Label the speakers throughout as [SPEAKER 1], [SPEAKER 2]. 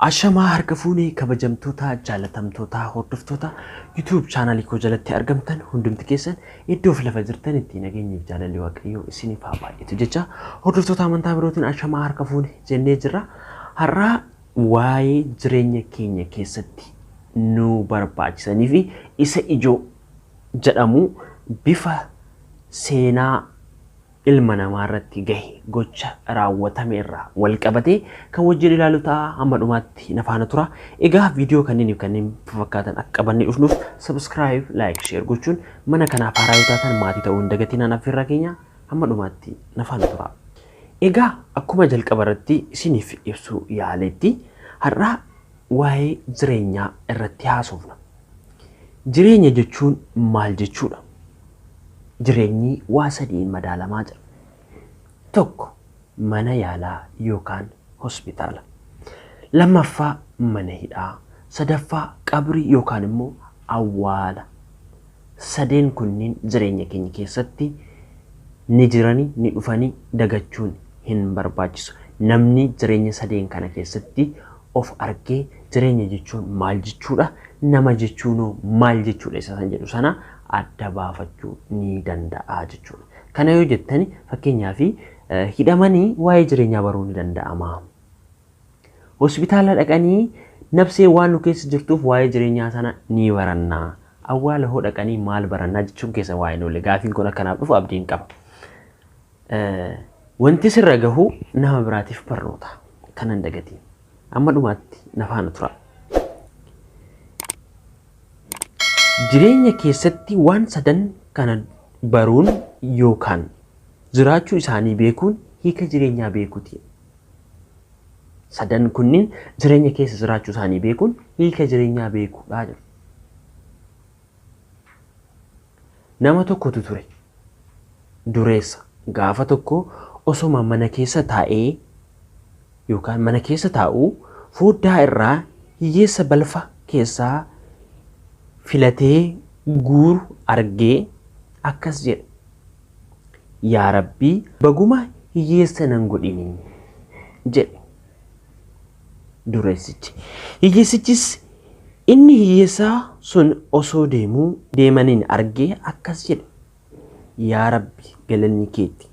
[SPEAKER 1] Ashamaa harka fuunee kabajamtoota jaalatamtoota hordoftoota YouTube chaanalii koo jalatti argamtan hundumti keessan iddoo fi lafa jirtan itti nageenyiif jaalalli waaqayyoo isiniif haa baay'atu jecha hordoftoota amantaa birootiin ashamaa harka fuunee jennee jirra. Har'a waa'ee jireenya keenya keessatti nu barbaachisanii fi isa ijoo jedhamu bifa seenaa ilma namaa irratti gahe gocha raawwatame irraa wal qabatee kan wajjin ilaalu ta'a. Hamma dhumaatti na faana tura. Egaa viidiyoo kanneen fakkaatan akka qabannee dhufnuuf subscribe, like, share gochuun mana kanaaf haaraa yoo taatan maatii ta'uu hin dagatinaa affeerraa keenya. Hamma dhumaatti na faana tura. Egaa akkuma jalqaba irratti isiniif ibsuu yaaletti har'a waa'ee jireenyaa irratti haasofna. Jireenya jechuun maal jechuudha? Jireenyi waa sadiin madaalamaa jira. Tokko mana yaalaa yookaan hospitaala. Lammaffaa mana hidhaa. Sadaffaa qabrii yookaan immoo awwaala. Sadeen kunniin jireenya keenya keessatti ni jiranii ni dhufanii dagachuun hin barbaachisu. Namni jireenya sadeen kana keessatti of argee jireenya jechuun maal jechuudha? Nama jechuunoo maal jechuudha isa san jedhu sana adda baafachuu ni danda'a jechuudha. Kana yoo jettani fakkeenyaaf hidhamanii waa'ee jireenyaa baruu ni danda'ama. Hospitaala dhaqanii nabsee waan nu keessa jirtuuf waa'ee jireenyaa sana ni baranna. Awwaala hoo dhaqanii maal barannaa jechuun keessa waa'ee noole gaafiin kun akkanaaf dhufu abdiin qaba. Wanti sirra gahu nama biraatiif barnoota kanan dagatiin. Amma dhumaatti na faana tura. Jireenya keessatti waan sadan kana baruun yookaan jiraachuu isaanii beekuun hiika jireenyaa beekuuti. Sadan kunniin jireenya keessa jiraachuu isaanii beekuun hiika jireenyaa beekuudha jedhu. Nama tokkotu ture. Dureessa gaafa tokko osoma mana keessa taa'ee yookaan mana keessa taa'uu foddaa irraa hiyyeessa balfa keessaa filatee guuru argee akkas jedhe. Yaa Rabbii baguma hiyyeessa nan godhini jedhe dureessichi. Hiyyeessichis inni hiyyeessaa sun osoo deemaniin argee akkas jedhe. Yaa Rabbi galanni keeti.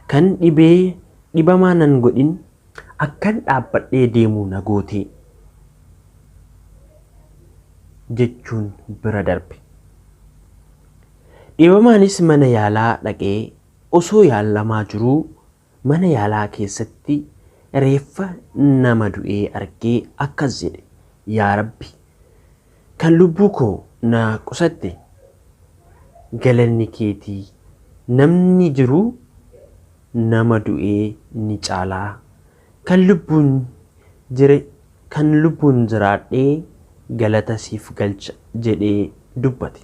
[SPEAKER 1] Kan dhibamaa nan godhin akkan dhaabbadhee deemuu na gootee jechuun bira darbe. Dhibamaanis mana yaalaa dhaqee osoo yaalamaa jiruu mana yaalaa keessatti reeffa nama du'ee argee akkas jedhe. Yaa Rabbi kan lubbuu koo na qusatte galanni keetii. Namni jiru nama du'ee ni caalaa. Kan lubbuun jiraadhee galata siif galcha jedhee dubbate.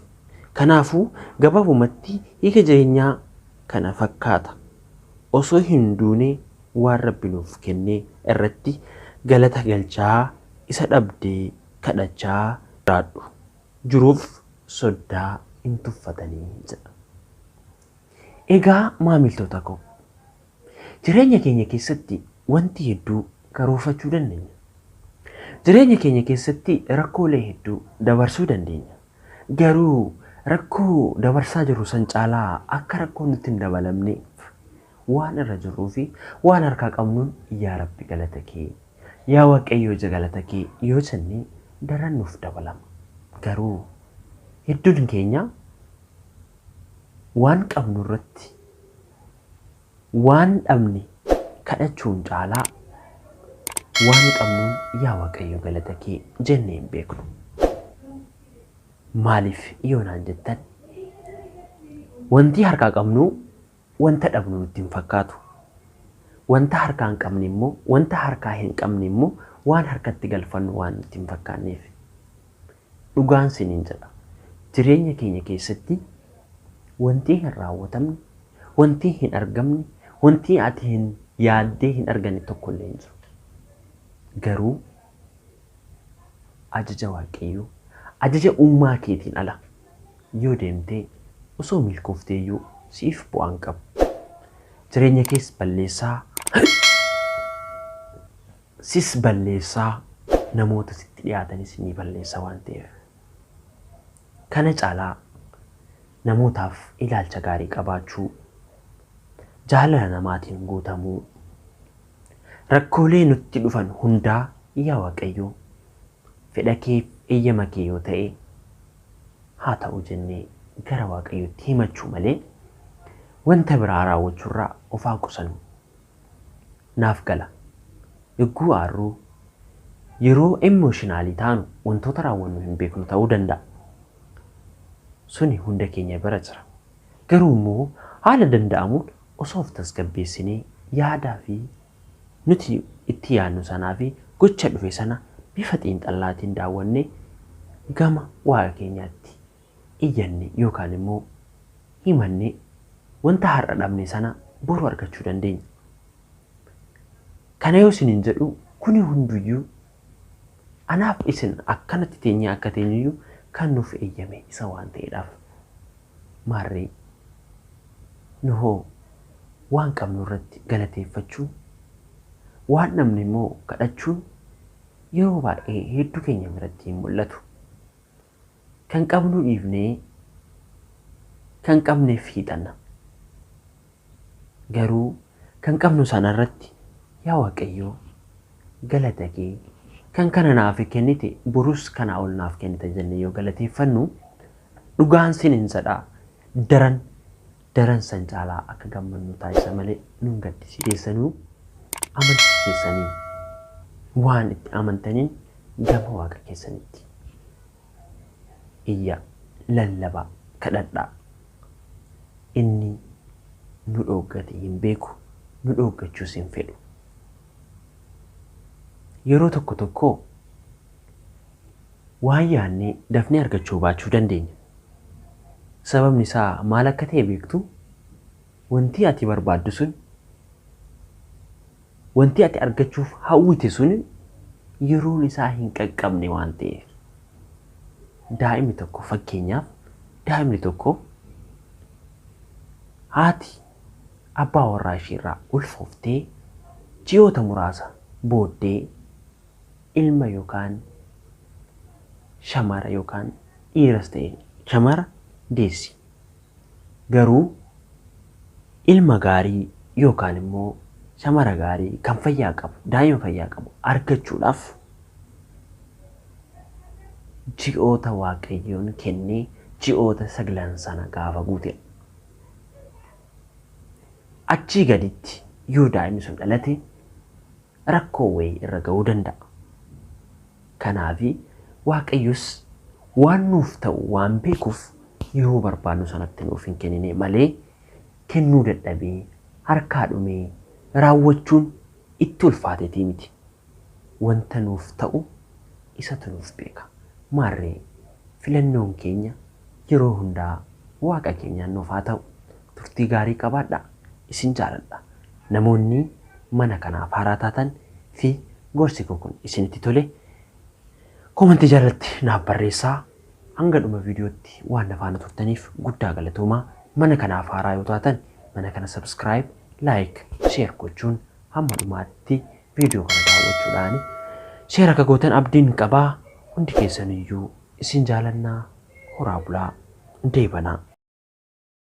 [SPEAKER 1] Kanaafuu gabaabumatti hiika jireenyaa kana fakkaata. Osoo hin duune waan Rabbi nuuf kennee irratti galata galchaa isa dhabdee kadhachaa jiraadhu. Jiruuf soddaa hin tuffatanii jedha. Egaa maamiltoota koo jireenya keenya keessatti wanti hedduu karoorfachuu dandeenya. Jireenya keenya keessatti rakkoolee hedduu dabarsuu dandeenya. Garuu rakkoo dabarsaa jirru san caalaa akka rakkoon nutti hin dabalamneef waan irra jirruu fi waan harkaa qabnuun yaa Rabbi galata kee, yaa Waaqayyoo galata kee yoo jennee daran nuuf dabalama. Garuu hedduun keenya waan qabnu irratti waan dhabne kadhachuun caalaa waan qabnuun yaa Waaqayyo galata kee jennee hin beeknu. Maaliif yoo naan jettan wanti harkaa qabnu wanta dhabnu nutti hin fakkaatu. Wanta harkaa hin qabne immoo wanta harkaa hin qabne immoo waan harkatti galfannu waan nutti hin fakkaanneef. Dhugaan siniin jedha. Jireenya keenya keessatti wanti hin raawwatamne, wanti hin argamne, wanti ati hin yaaddee hin arganne tokko illee hin jiru. Garuu ajaja Waaqayyoo, ajaja uumaa keetiin ala yoo deemtee osoo milkoofteeyyuu siif bu'aan qabu. Jireenya kees balleessaa sis balleessaa namoota sitti dhiyaatanis ni balleessa waan ta'eef. Kana caalaa namootaaf ilaalcha gaarii qabaachuu, jaalala namaatiin guutamuu, rakkoolee nutti dhufan hundaa yaa Waaqayyo fedha kee eeyyama kee yoo ta'e haa ta'u jennee gara Waaqayyootti himachuu malee wanta biraa raawwachuurraa of haa qusannu. Naaf gala. Yogguu aarruu yeroo emooshinaalii taanu wantoota raawwannu hin beeknu ta'uu danda'a. Suni hunda keenya bira jira. Garuu immoo haala danda'amuun osoo of tasgabbeessinee yaadaa fi nuti itti yaadnu sanaa fi gocha dhufe sana bifa xiinxallaatiin daawwannee gama waaqa keenyaatti iyyanne yookaan immoo himannee wanta har'a dhabne sana boru argachuu dandeenya. Kana yoo isiniin jedhu kuni hunduyyuu anaaf isin akkanatti teenyee akka teenyuyyuu kan nuuf eeyyame isa waan ta'eedhaaf. Maarree nuhoo waan qabnu irratti galateeffachuu, waan dhabne immoo kadhachuun yeroo baay'ee hedduu keenya biratti hin mul'atu. Kan qabnu dhiifnee kan qabneef hiixanna. Garuu kan qabnu sana irratti yaa Waaqayyo galata kee kan kana naaf kennite borus kana ol naaf kennite jennee yoo galateeffannu dhugaan siniinsadhaa daran san caalaa akka gammannu taasisa malee nun gaddisiisanuu amansiisanii waan itti amantaniin gama waaqa keessanitti iyya lallabaa kadhadhaa. Inni nu dhooggate hin beeku, nu dhooggachuus hin fedhu. Yeroo tokko tokko waan yaadnee dafnee argachuu baachuu dandeenya. Sababni isaa maal akka ta'e beektu? Wanti ati barbaaddu sun, wanti ati argachuuf hawwite sun yeroon isaa hin qaqqabne waan ta'eef. Daa'imni tokko fakkeenyaaf daa'imni tokko haati abbaa warraa isheerraa ulfooftee ji'oota muraasa booddee ilma yookaan shamara yookaan dhiiras ta'e shamara deessi. Garuu ilma gaarii yookaan immoo shamara gaarii kan fayyaa qabu, daa'ima fayyaa qabu argachuudhaaf ji'oota Waaqayyoon kennee ji'oota 9 sana gaafa guute. Achii gaditti yoo daa'imni sun dhalate rakkoo wayii irra ga'uu danda'a. Kanaafi Waaqayyos waan nuuf ta'u waan beekuuf yeroo barbaadnu sanatti nuuf hin kennine malee kennuu dadhabee harkaa dhumee raawwachuun itti ulfaateetii miti. Wanta nuuf ta'u isatu nuuf beeka. Maarree filannoon keenya yeroo hundaa waaqa keenyaan nuuf haa ta'u. Turtii gaarii qabaadhaa. Isin jaaladha. Namoonni mana kanaaf haaraa taatan fi gorsi kun isinitti tole komentii jalatti naaf barreessaa. Hanga dhuma viidiyootti waan na faana turtaniif guddaa galatoomaa. Mana kanaaf haaraa yoo taatan mana kana subscribe, like, share gochuun hamma dhumaatti viidiyoo kana daawwachuudhaan share akka gootan abdiin qabaa. Hundi keessaniyyuu isin jaalannaa horaa bulaa deebanaa.